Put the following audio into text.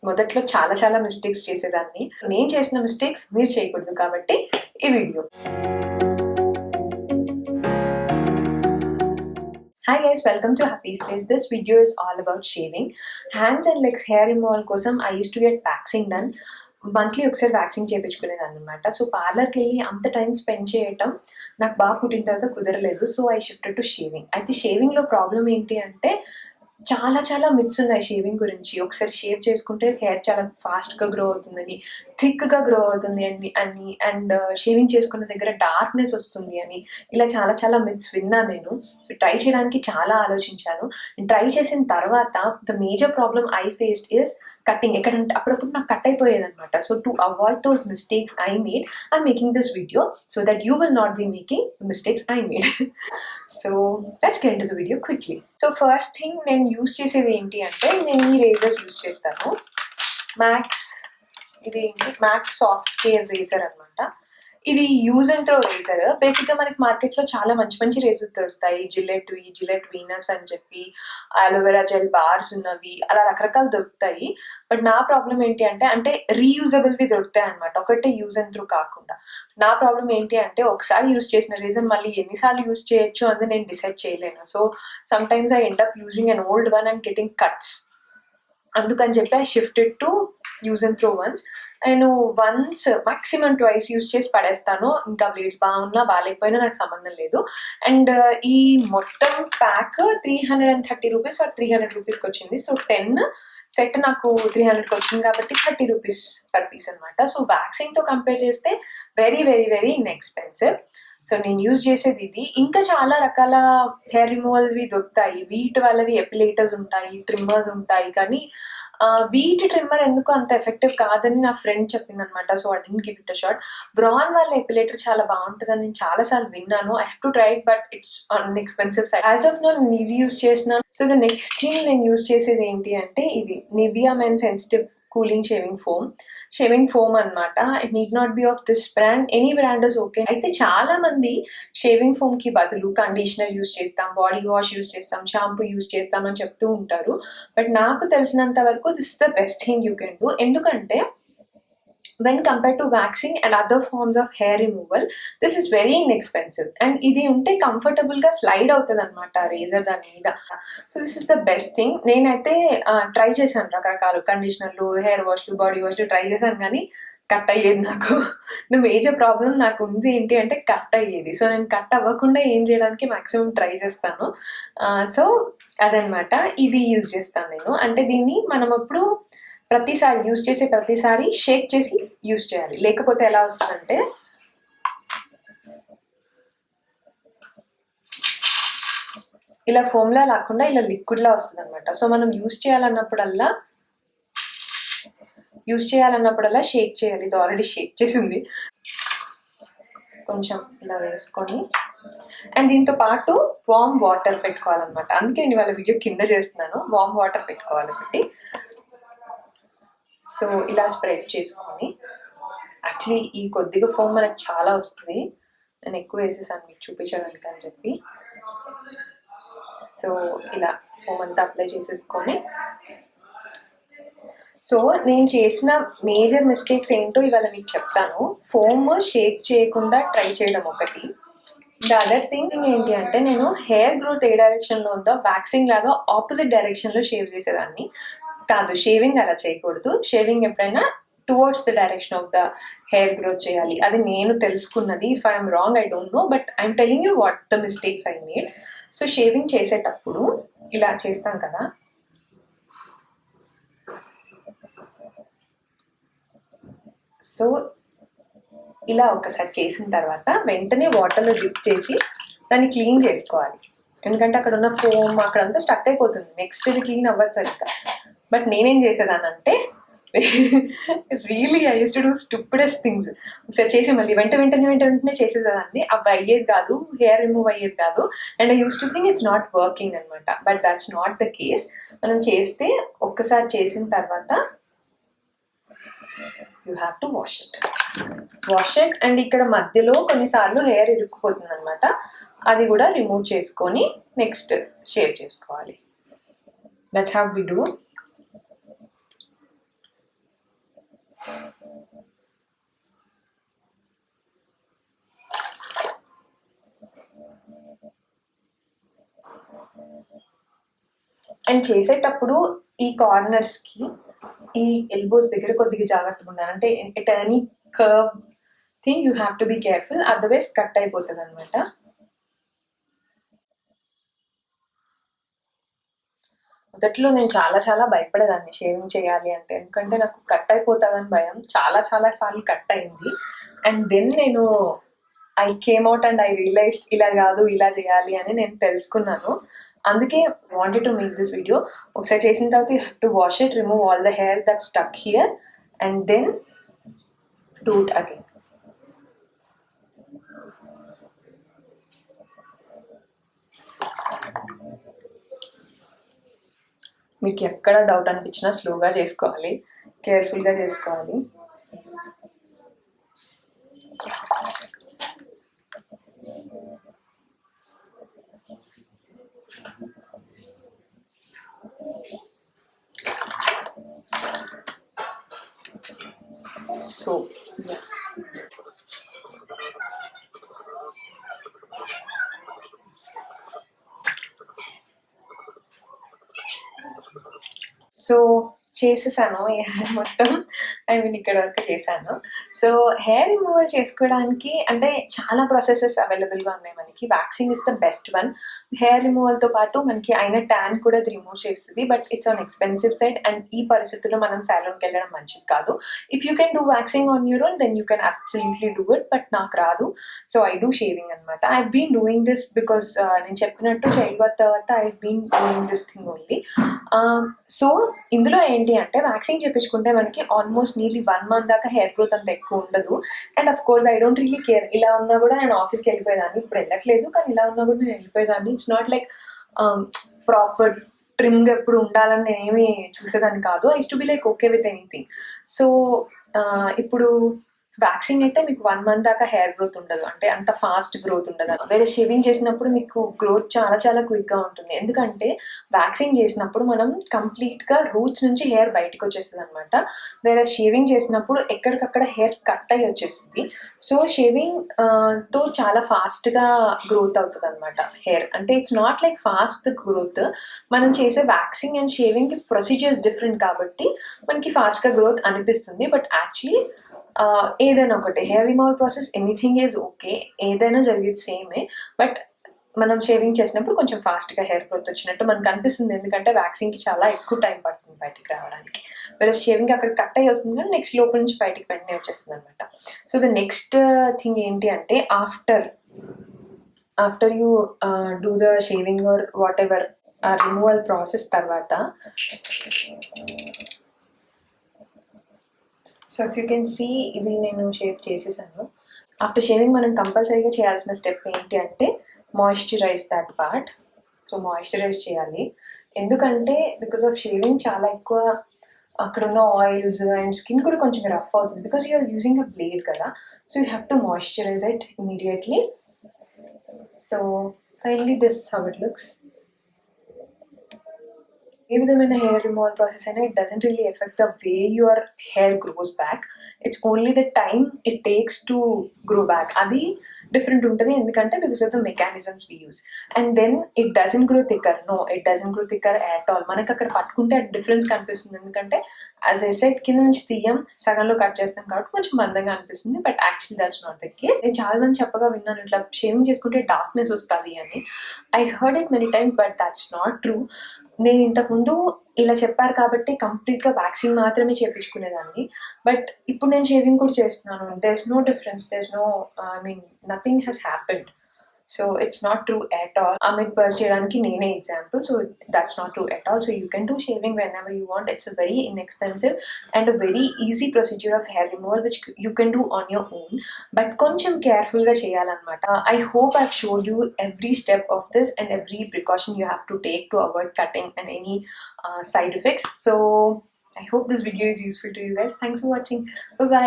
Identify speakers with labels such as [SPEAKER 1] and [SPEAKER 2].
[SPEAKER 1] మొదట్లో చాలా మిస్టేక్స్ చేసేదాన్ని. నేను చేసిన మిస్టేక్స్ మీరు చేయకూడదు కాబట్టి ఈ video. Hi guys, welcome to Happy Space. This video is all about shaving. Hands and legs hair removal kosam I used to get waxing done. Monthly ఒకసారి వ్యాక్సింగ్ చేయించుకునేదాన్ని అనమాట. సో పార్లర్కి వెళ్ళి అంత టైం స్పెండ్ చేయటం నాకు బాగా పుట్టిన తర్వాత కుదరలేదు. So I shifted to shaving. అయితే షేవింగ్లో ప్రాబ్లం ఏంటి అంటే చాలా మిత్స్ ఉన్నాయి షేవింగ్ గురించి. ఒకసారి షేవ్ చేసుకుంటే హెయిర్ చాలా ఫాస్ట్గా గ్రో అవుతుందని, థిక్గా గ్రో అవుతుంది అండ్ షేవింగ్ చేసుకున్న దగ్గర డార్క్నెస్ వస్తుంది అని, ఇలా చాలా మిత్స్ విన్నా నేను. సో ట్రై చేయడానికి చాలా ఆలోచించాను. ట్రై చేసిన తర్వాత the major problem I faced is cutting. ఎక్కడంటే అప్పుడప్పుడు నాకు కట్ అయిపోయేది అనమాట. So to avoid those mistakes I made, I making this video so that you will not be making mistakes I made. So let's get into the video quickly. So first thing నేను use చేసేది ఏంటి అంటే, నేను ఈ razor's use చేస్తాను. ఇది max soft care razor అనమాట. ఇది యూజ్ అండ్ త్రో రేజర్. బేసిక్గా మనకి మార్కెట్లో చాలా మంచి రేజర్స్ దొరుకుతాయి. జిలెట్ వీనస్ అని చెప్పి, అలోవెరా జెల్ బార్స్ ఉన్నవి, అలా రకరకాలు దొరుకుతాయి. బట్ నా ప్రాబ్లం ఏంటి అంటే రీయూజబుల్వి దొరుకుతాయి అనమాట, ఒకటే యూజ్ అండ్ త్రూ కాకుండా. నా ప్రాబ్లం ఏంటి అంటే, ఒకసారి యూజ్ చేసిన రేజర్ మళ్ళీ ఎన్నిసార్లు యూజ్ చేయొచ్చు అని నేను డిసైడ్ చేయలేను. So some times I end up using an old one and getting cuts. అందుకని చెప్పి I shifted to use and throw once. నేను వన్స్ మాక్సిమం ట్వైస్ యూజ్ చేసి పడేస్తాను. ఇంకా బ్లేడ్స్ బాగున్నా బాగాలేకపోయినా నాకు సంబంధం లేదు. అండ్ ఈ మొత్తం ప్యాక్ 330 రూపీస్ ఆర్ 300 రూపీస్కి వచ్చింది. సో 10 సెట్ నాకు 300కి వచ్చింది కాబట్టి 30 రూపీస్ పర్ పీస్ అనమాట. సో వ్యాక్సింగ్తో కంపేర్ చేస్తే వెరీ ఇన్ఎక్స్పెన్సివ్. సో నేను యూజ్ చేసేది ఇది. ఇంకా చాలా రకాల హెయిర్ రిమూవల్వి దొరుకుతాయి. వీటి వాళ్ళవి ఎపిలేటర్స్ ఉంటాయి, ట్రిమ్మర్స్ ఉంటాయి. కానీ వీటి ట్రిమ్మర్ ఎందుకు అంత ఎఫెక్టివ్ కాదని నా ఫ్రెండ్ చెప్పింది అనమాట. So I didn't give it a shot. Braun వాళ్ళ ఎపిలేటర్ చాలా బాగుంటుందని నేను చాలాసార్లు విన్నాను. I have to try it, but it's on expensive side. As of now నేను ఇది యూజ్ చేసినాను. సో ద నెక్స్ట్ థింగ్ నేను యూజ్ చేసేది ఏంటి అంటే, ఇది Nivea men sensitive cooling shaving foam అనమాట. It need not be of this brand, any brand is okay. అయితే చాలా మంది షేవింగ్ ఫోమ్ కి బదులు కండిషనర్ యూజ్ చేస్తాం, బాడీ వాష్ యూజ్ చేస్తాం, షాంపూ యూజ్ చేస్తాం అని చెప్తూ ఉంటారు. బట్ నాకు తెలిసినంత వరకు this is the best thing you can do. ఎందుకంటే when compared to waxing and other forms of hair removal, this is very inexpensive and ఇది ఉంటే కంఫర్టబుల్ గా స్లైడ్ అవుతుంది అనమాట రేజర్ దాని మీద. So this is the best thing. నేనైతే try చేశాను రకరకాలు కండిషనర్లు, హెయిర్ వాష్లు, బాడీ వాష్లు ట్రై చేశాను, కానీ కట్ అయ్యేది. నాకు ద మేజర్ ప్రాబ్లం నాకు ఉంది ఏంటి అంటే కట్ అయ్యేది. సో నేను కట్ అవ్వకుండా ఏం చేయడానికి మాక్సిమం ట్రై చేస్తాను. సో అదనమాట, ఇది యూజ్ చేస్తాను నేను. అంటే దీన్ని మనం ఎప్పుడు ప్రతిసారి యూజ్ చేసే ప్రతిసారి షేక్ చేసి యూజ్ చేయాలి, లేకపోతే ఎలా వస్తుందంటే ఇలా ఫోమ్లా లేకుండా ఇలా లిక్విడ్లా వస్తుంది అనమాట. సో మనం యూజ్ చేయాలన్నప్పుడల్లా షేక్ చేయాలి. ఇది ఆల్రెడీ షేక్ చేసి ఉంది. కొంచెం ఇలా వేసుకొని అండ్ దీంతో పాటు వార్మ్ వాటర్ పెట్టుకోవాలన్నమాట. అందుకే నేను వాళ్ళ వీడియో కింద చేస్తున్నాను. వార్మ్ వాటర్ పెట్టుకోవాలి ఒకటి. సో ఇలా స్ప్రెడ్ చేసుకొని, యాక్చువల్లీ ఈ కొద్దిగా ఫోమ్ మనకు చాలా వస్తుంది, నేను ఎక్కువ వేసేసాను మీకు చూపించడానికి అని చెప్పి. సో ఇలా ఫోమ్ అంతా అప్లై చేసేసుకొని, సో నేను చేసిన మేజర్ మిస్టేక్స్ ఏంటో ఇవాళ మీకు చెప్తాను. ఫోమ్ షేక్ చేయకుండా ట్రై చేయడం ఒకటి. ద అదర్ థింగ్ ఏంటి అంటే, నేను హెయిర్ గ్రోత్ ఏ డైరెక్షన్లో ఉందో వ్యాక్సింగ్ లాగా ఆపోజిట్ డైరెక్షన్లో షేవ్ చేసేదాన్ని. కాదు, షేవింగ్ అలా చేయకూడదు. షేవింగ్ ఎప్పుడైనా towards the direction of the hair growth చేయాలి. అది నేను తెలుసుకున్నది. If I'm wrong I don't know, but I'm telling you what the mistakes I made. So shaving చేసేటప్పుడు ఇలా చేస్తాం కదా, సో ఇలా ఒకసారి చేసిన తర్వాత వెంటనే వాటర్లో డిప్ చేసి దాన్ని క్లీన్ చేసుకోవాలి. ఎందుకంటే అక్కడ ఉన్న ఫోమ్ అక్కడంతా స్టక్ అయిపోతుంది. నెక్స్ట్ ఇది క్లీన్ అవ్వదు సరిగ్గా. బట్ నేనేం చేసేదానంటే, really I used to do stupidest things. ఒకసారి చేసి మళ్ళీ వెంటనే చేసేదాన్ని. అవి అయ్యేది కాదు, హెయిర్ రిమూవ్ అయ్యేది కాదు. And I used to think it's not working అనమాట. But that's not the case. మనం చేస్తే ఒక్కసారి చేసిన తర్వాత you have to wash it. And ఇక్కడ మధ్యలో కొన్నిసార్లు హెయిర్ ఇరుక్కుపోతుంది అనమాట. అది కూడా రిమూవ్ చేసుకొని నెక్స్ట్ షేవ్ చేసుకోవాలి. That's how we do. And చేసేటప్పుడు ఈ కార్నర్స్కి ఈ ఎల్బోస్ దగ్గర కొద్దిగా జాగ్రత్తగా ఉండాలి. అంటే at any curve thing you have to be careful, otherwise cut అయిపోతుంది అనమాట. మొదట్లో నేను చాలా చాలా భయపడేదాన్ని షేవింగ్ చేయాలి అంటే, ఎందుకంటే నాకు కట్ అయిపోతుందని భయం. చాలా చాలా సార్లు కట్ అయింది. అండ్ దెన్ నేను I came out and I realised ఇలా కాదు ఇలా చేయాలి అని నేను తెలుసుకున్నాను. అందుకే wanted to make this video. ఒకసారి చేసిన తర్వాత you have to wash it, remove all the hair that stuck here and then do it again. మీకు ఎక్కడ డౌట్ అనిపించినా స్లోగా చేసుకోవాలి, కేర్ఫుల్గా చేసుకోవాలి. సో సో చేసేసాను ఈ హెయిర్ మొత్తం. ఇక్కడ వరకు చేశాను. సో హెయిర్ రిమూవల్ చేసుకోవడానికి అంటే చాలా ప్రాసెసెస్ అవైలబుల్గా ఉన్నాయి మనకి. Waxing is the best one. Hair రిమూవల్తో పాటు మనకి అయిన ట్యాన్ కూడా అది రిమూవ్ చేస్తుంది, but it's on expensive side and ఈ పరిస్థితుల్లో మనం సాలూన్కి వెళ్ళడం మంచిది కాదు. If you can do waxing on your own then you can absolutely do it, but నాకు రాదు. సో ఐ డూ షేవింగ్ అనమాట. I been doing this because నేను చెప్పినట్టు చైల్డ్ బర్త్ తర్వాత I been doing this thing only. So ఇందులో ఏంటి అంటే waxing చేయించుకుంటే మనకి ఆల్మోస్ట్ నియర్లీ 1 month దాకా హెయిర్ గ్రోత్ అంత ఎక్కువ ఉండదు. And of course I don't really care. ఇలా ఉన్నా కూడా నేను ఆఫీస్కి వెళ్ళిపోయేదాన్ని, ఇప్పుడు వెళ్ళట్లేదు, కానీ ఇలా ఉన్నా కూడా నేను వెళ్ళిపోయేదాన్ని. ఇట్స్ నాట్ లైక్ ప్రాపర్ ట్రిమ్గా ఎప్పుడు ఉండాలని నేనేమి చూసేదాన్ని కాదు. I used to be like okay with anything. So ఇప్పుడు వ్యాక్సింగ్ అయితే మీకు 1 month దాకా హెయిర్ గ్రోత్ ఉండదు, అంటే అంత ఫాస్ట్ గ్రోత్ ఉండదు. వేరే షేవింగ్ చేసినప్పుడు మీకు గ్రోత్ చాలా చాలా క్విక్గా ఉంటుంది, ఎందుకంటే వ్యాక్సింగ్ చేసినప్పుడు మనం కంప్లీట్గా రూట్స్ నుంచి హెయిర్ బయటకు వచ్చేస్తుంది అనమాట. వేరే షేవింగ్ చేసినప్పుడు ఎక్కడికక్కడ హెయిర్ కట్ అయ్యి వచ్చేస్తుంది. సో షేవింగ్ తో చాలా ఫాస్ట్గా గ్రోత్ అవుతుంది అనమాట హెయిర్. అంటే it's not like fast growth. మనం చేసే వ్యాక్సింగ్ అండ్ షేవింగ్కి ప్రొసీజర్స్ డిఫరెంట్ కాబట్టి మనకి ఫాస్ట్గా గ్రోత్ అనిపిస్తుంది. బట్ యాక్చువల్లీ ఏదైనా ఒకటి hair removal process anything is okay, ఏదైనా జరిగేది సేమే. బట్ మనం షేవింగ్ చేసినప్పుడు కొంచెం ఫాస్ట్గా హెయిర్ గ్రోత్ వచ్చినట్టు మనకు అనిపిస్తుంది, ఎందుకంటే వ్యాక్సింగ్కి చాలా ఎక్కువ టైం పడుతుంది బయటికి రావడానికి. వేరే షేవింగ్ అక్కడ కట్ అయ్యి అవుతుంది కానీ నెక్స్ట్ లోపల నుంచి బయటికి వెంటనే వచ్చేస్తుంది అనమాట. సో ద నెక్స్ట్ థింగ్ ఏంటి అంటే after you do the shaving or whatever removal process తర్వాత, so if you can see ఇది నేను షేవ్ చేసేసాను. ఆఫ్టర్ షేవింగ్ మనం కంపల్సరీగా చేయాల్సిన స్టెప్ ఏంటి అంటే moisturise that part. So moisturise చేయాలి, ఎందుకంటే బికాస్ ఆఫ్ షేవింగ్ చాలా ఎక్కువ అక్కడ ఉన్న ఆయిల్స్ అండ్ స్కిన్ కూడా కొంచెం రఫ్ అవుతుంది, because you're using a blade కదా. So you have to moisturise it immediately. So finally this is how it looks. ఏ విధమైన హెయిర్ రిమూవల్ ప్రాసెస్ అయినా it doesn't really affect the way your hair grows back. It's only the time it takes to grow back. అది different ఉంటుంది, ఎందుకంటే because of the mechanisms we use. And then it doesn't grow thicker. No, it doesn't grow thicker at all. మనకి అక్కడ పట్టుకుంటే అది difference కనిపిస్తుంది, ఎందుకంటే as a set కింద నుంచి తీయం సగంలో కట్ చేస్తాం కాబట్టి కొంచెం మందంగా అనిపిస్తుంది. But actually that's not the case. నేను చాలా మంది చెప్పగా విన్నాను ఇట్లా షేవింగ్ చేసుకుంటే డార్క్నెస్ వస్తుంది అని. I heard it many times, but that's not true. నేను ఇంతకుముందు ఇలా చెప్పారు కాబట్టి కంప్లీట్గా వ్యాక్సింగ్ మాత్రమే చేయించుకునేదాన్ని, బట్ ఇప్పుడు నేను షేవింగ్ కూడా చేస్తున్నాను. There is no difference, there is no nothing has happened. So it's not true at all. మీకు బర్స్ చేయడానికి నేనే example. So that's not true at all. So you can do shaving whenever you want. It's a very inexpensive and a very easy procedure of hair removal which you can do on your own, but కొంచెం కేర్ఫుల్గా చేయాలన్నమాట. I hope I've showed you every step of this and every precaution you have to take to avoid cutting and any side effects. So I hope this video is useful to you guys. Thanks for watching. Bye bye.